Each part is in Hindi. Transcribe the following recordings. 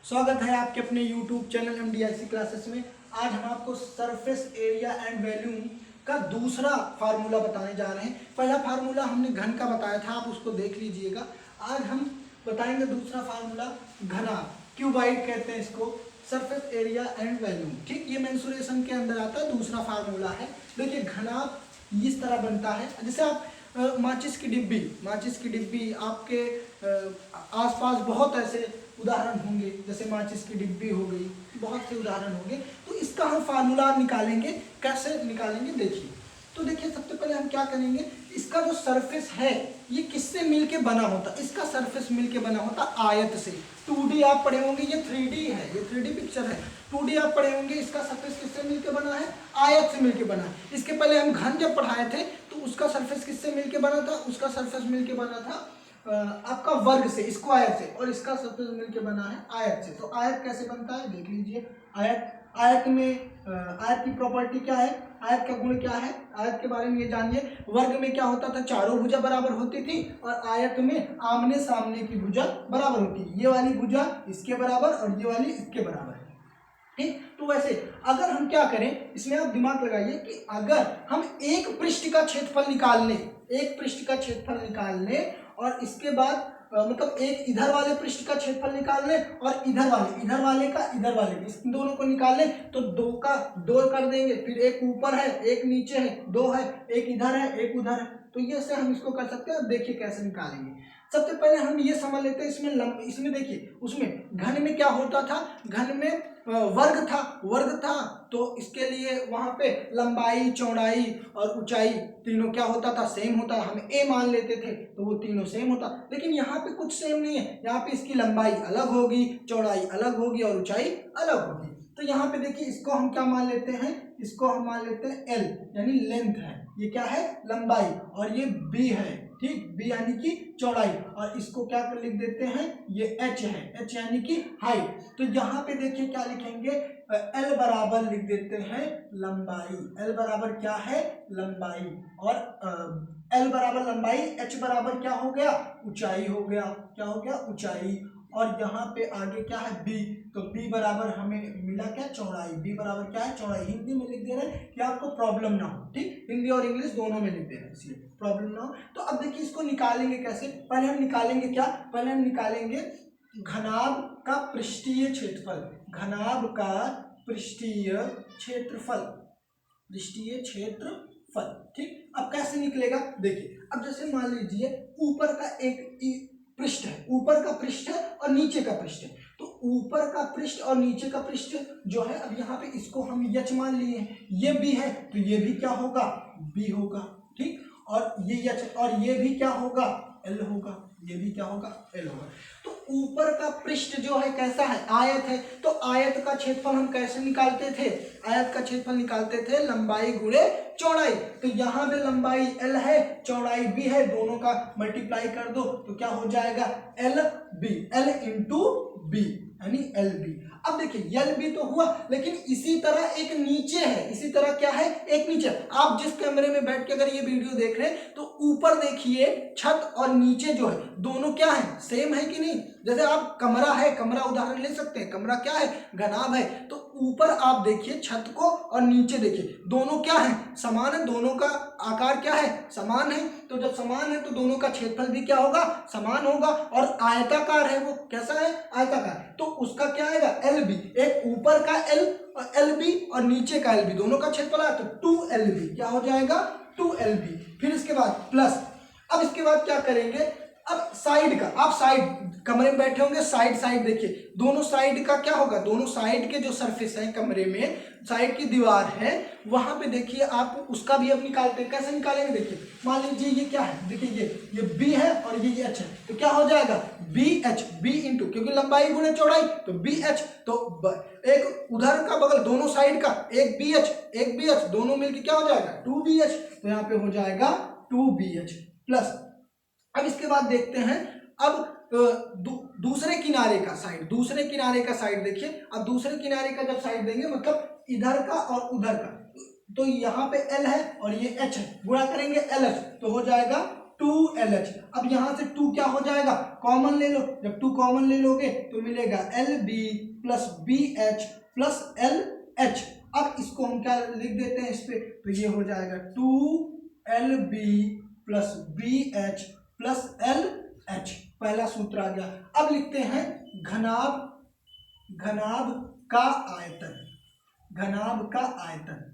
स्वागत है आपके अपने YouTube चैनल MDIC क्लासेस में। आज हम आपको सरफेस एरिया एंड वॉल्यूम का दूसरा फार्मूला बताने जा रहे हैं। पहला फार्मूला हमने घन का बताया था, आप उसको देख लीजिएगा। आज हम बताएंगे दूसरा फार्मूला घनाभ, क्यूबाइड कहते हैं इसको, सरफेस एरिया एंड वॉल्यूम। ठीक, ये मेंसुरेशन के अंदर आता है, दूसरा फार्मूला है। देखिए घनाभ इस तरह बनता है, जैसे आप माचिस की डिब्बी आपके आसपास बहुत ऐसे उदाहरण होंगे, जैसे माचिस की डिब्बी हो गई, बहुत से उदाहरण होंगे। तो इसका हम फार्मूला निकालेंगे, कैसे निकालेंगे देखिए। तो देखिए सबसे पहले हम क्या करेंगे, इसका जो सरफेस है ये किससे मिलके बना होता है? इसका सरफेस मिलके बना होता आयत से। 2D आप पढ़े होंगे, ये 3D है, ये 3D पिक्चर है। 2D आप पढ़े होंगे, इसका सरफेस किससे मिलके बना है? आयत से मिलके बना है। इसके पहले हम घन जब पढ़ाए थे तो उसका सरफेस किससे मिलके बना था? उसका सरफेस मिलके बना था आपका वर्ग से, स्क्वायर से, और इसका सरफेस मिलके बना है आयत से। तो आयत कैसे बनता है देख लीजिए। आयत में आयत की प्रॉपर्टी क्या है, आयत का गुण क्या है, आयत के बारे में ये जानिए। वर्ग में क्या होता था? चारों भुजा बराबर होती थी, और आयत में आमने सामने की भुजा बराबर होती है। ये वाली भुजा इसके बराबर और ये वाली इसके बराबर है। ठीक, तो वैसे अगर हम क्या करें, इसमें आप दिमाग लगाइए कि अगर हम एक पृष्ठ का क्षेत्रफल निकाल लें, और इसके बाद मतलब एक इधर वाले पृष्ठ का क्षेत्रफल निकाल लें और इधर वाले का इधर वाले, इस दोनों को निकाल लें तो दो का दो कर देंगे, फिर एक ऊपर है एक नीचे है, दो है, एक इधर है एक उधर है। तो ये से हम इसको कर सकते हैं। अब देखिए कैसे निकालेंगे। सबसे पहले हम ये समझ लेते हैं, इसमें देखिए, उसमें घन में क्या होता था? घन में वर्ग था, तो इसके लिए वहां पे लंबाई, चौड़ाई और ऊंचाई तीनों क्या होता था? सेम होता। हम ए मान लेते थे तो वो तीनों सेम होता। लेकिन यहाँ पे कुछ सेम नहीं है, यहाँ पे इसकी लंबाई अलग होगी, चौड़ाई अलग होगी और ऊंचाई अलग होगी। तो यहाँ पे देखिए, इसको हम क्या मान लेते हैं? इसको हम मान लेते हैं एल, यानी लेंथ है। ये क्या है? लंबाई। और ये बी है, ठीक, बी यानी कि चौड़ाई। और इसको क्या कर लिख देते हैं? ये एच है, एच यानी कि हाइट। तो यहाँ पे देखिए क्या लिखेंगे? एल बराबर लिख देते हैं लंबाई। एल बराबर क्या है? लंबाई। और एल बराबर लंबाई, एच बराबर क्या हो गया? ऊंचाई हो गया। क्या हो गया? ऊंचाई। और यहाँ पे आगे क्या है? बी। तो बी बराबर हमें मिला क्या? चौड़ाई। बी बराबर क्या है? चौड़ाई। हिंदी में लिख दे रहे हैं कि आपको प्रॉब्लम ना हो, ठीक, हिंदी और इंग्लिश दोनों में लिख दे रहे हैं इसलिए प्रॉब्लम ना हो। तो अब देखिए इसको निकालेंगे कैसे? पहले हम निकालेंगे क्या? पहले हम निकालेंगे घनाभ का पृष्ठीय क्षेत्रफल। घनाभ का पृष्ठीय क्षेत्रफल, ठीक। अब कैसे निकलेगा देखिए। अब जैसे मान लीजिए ऊपर का एक पृष्ठ है, ऊपर का पृष्ठ है और नीचे का पृष्ठ है। तो ऊपर का पृष्ठ और नीचे का पृष्ठ जो है, अब यहाँ पे इसको हम यच मान लिए हैं। ये बी है तो ये भी क्या होगा? बी होगा, ठीक। और ये यच, और ये भी क्या होगा? एल होगा। ये भी क्या होगा? एल होगा। तो ऊपर का पृष्ठ जो है कैसा है? आयत है। तो आयत का क्षेत्रफल हम कैसे निकालते थे? आयत का क्षेत्रफल निकालते थे लंबाई गुणे चौड़ाई। तो यहाँ पे लंबाई एल है, चौड़ाई बी है, दोनों का मल्टीप्लाई कर दो तो क्या हो जाएगा? L B, L into B यानी एल बी। अब देखिए एल बी तो हुआ, लेकिन इसी तरह एक नीचे है, इसी तरह क्या है? एक नीचे। आप जिस कमरे में बैठ के अगर ये वीडियो देख रहे हैं तो ऊपर देखिए छत और नीचे जो है दोनों क्या है? सेम है कि नहीं? जैसे आप कमरा है, कमरा उदाहरण ले सकते हैं। कमरा क्या है? घनाभ है। तो ऊपर आप देखिए छत को और नीचे देखिए, दोनों क्या है? समान है। दोनों का आकार क्या है? समान है। तो जब समान है तो दोनों का क्षेत्रफल भी क्या होगा? समान होगा। और आयताकार है, वो कैसा है? आयताकार। तो उसका क्या आएगा? L B. एक ऊपर का एल बी और नीचे का एल बी, दोनों का क्षेत्रफल है तो 2LB क्या हो जाएगा? 2LB। फिर इसके बाद प्लस। अब इसके बाद क्या करेंगे? अब साइड का, आप साइड कमरे में बैठे होंगे, साइड देखिए, दोनों साइड का क्या होगा? दोनों साइड के जो सरफेस है कमरे में, साइड की दीवार है, वहां पे देखिए आप उसका भी अब निकालते हैं। कैसे निकालेंगे देखिए। मान लीजिए ये क्या है? देखिए ये बी है और ये एच है, तो क्या हो जाएगा? बी एच, बी इंटू, क्योंकि लंबाई गुणे चौड़ाई, तो बी एच। तो एक उधर का बगल, दोनों साइड का, एक बी एच, दोनों मिलकर क्या हो जाएगा? 2BH। तो यहाँ पे हो जाएगा 2BH प्लस। अब इसके बाद देखते हैं, अब दूसरे किनारे का साइड देखिए। अब दूसरे किनारे का जब साइड देंगे, मतलब इधर का और उधर का, तो यहाँ पे L है और ये H है, गुणा करेंगे LH तो हो जाएगा 2LH। अब यहाँ से 2 क्या हो जाएगा, कॉमन ले लो, जब 2 कॉमन ले लोगे तो मिलेगा LB plus BH plus LH। अब इसको हम क्या लिख देते हैं इस पे, तो ये हो जाएगा 2LB plus BH plus LH, पहला सूत्र आ गया। अब लिखते हैं घनाभ का आयतन। घनाभ का आयतन,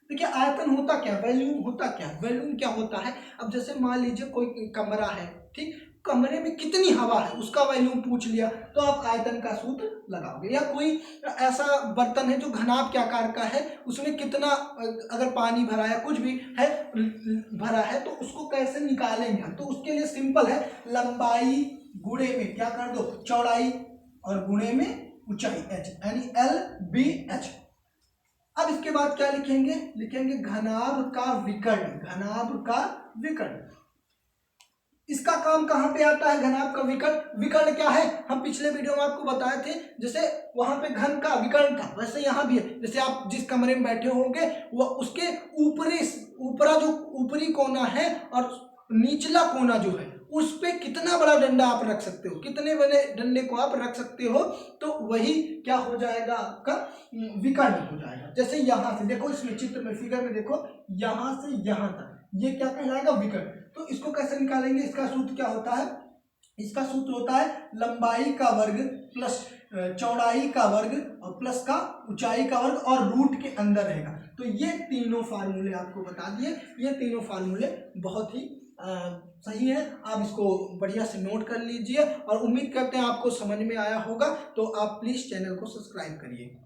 देखिए आयतन होता क्या, वॉल्यूम होता क्या, वॉल्यूम क्या होता है। अब जैसे मान लीजिए कोई कमरा है, ठीक, कमरे में कितनी हवा है उसका वॉल्यूम पूछ लिया तो आप आयतन का सूत्र लगाओगे। या कोई ऐसा बर्तन है जो घनाभ के आकार का है, उसमें कितना अगर पानी भरा है, कुछ भी है भरा है, तो उसको कैसे निकालेंगे हम, तो उसके लिए सिंपल है, लंबाई गुणे में क्या कर दो, चौड़ाई, और गुणे में ऊंचाई h, यानी LBH। अब इसके बाद क्या लिखेंगे, लिखेंगे घनाभ का विकर्ण। घनाभ का विकर्ण, इसका काम कहां पे आता है, घनाभ का विकर्ण। विकर्ण क्या है, हम पिछले वीडियो में आपको बताए थे, जैसे वहां पे घन का विकर्ण था, वैसे यहाँ भी है। जैसे आप जिस कमरे में बैठे होंगे वो उसके ऊपरा जो ऊपरी कोना है और निचला कोना जो है उस पे कितना बड़ा डंडा आप रख सकते हो, कितने बड़े डंडे को आप रख सकते हो, तो वही क्या हो जाएगा, आपका विकर्ण हो जाएगा। जैसे यहाँ से देखो, इसमें चित्र में फिगर में देखो, यहाँ से यहाँ तक ये क्या कहलाएगा, विकर्ण। तो इसको कैसे निकालेंगे, इसका सूत्र क्या होता है, इसका सूत्र होता है लंबाई का वर्ग प्लस चौड़ाई का वर्ग और प्लस का ऊंचाई का वर्ग और रूट के अंदर रहेगा। तो ये तीनों फार्मूले आपको बता दिए, ये तीनों फार्मूले बहुत ही सही है, आप इसको बढ़िया से नोट कर लीजिए और उम्मीद करते हैं आपको समझ में आया होगा। तो आप प्लीज चैनल को सब्सक्राइब करिए।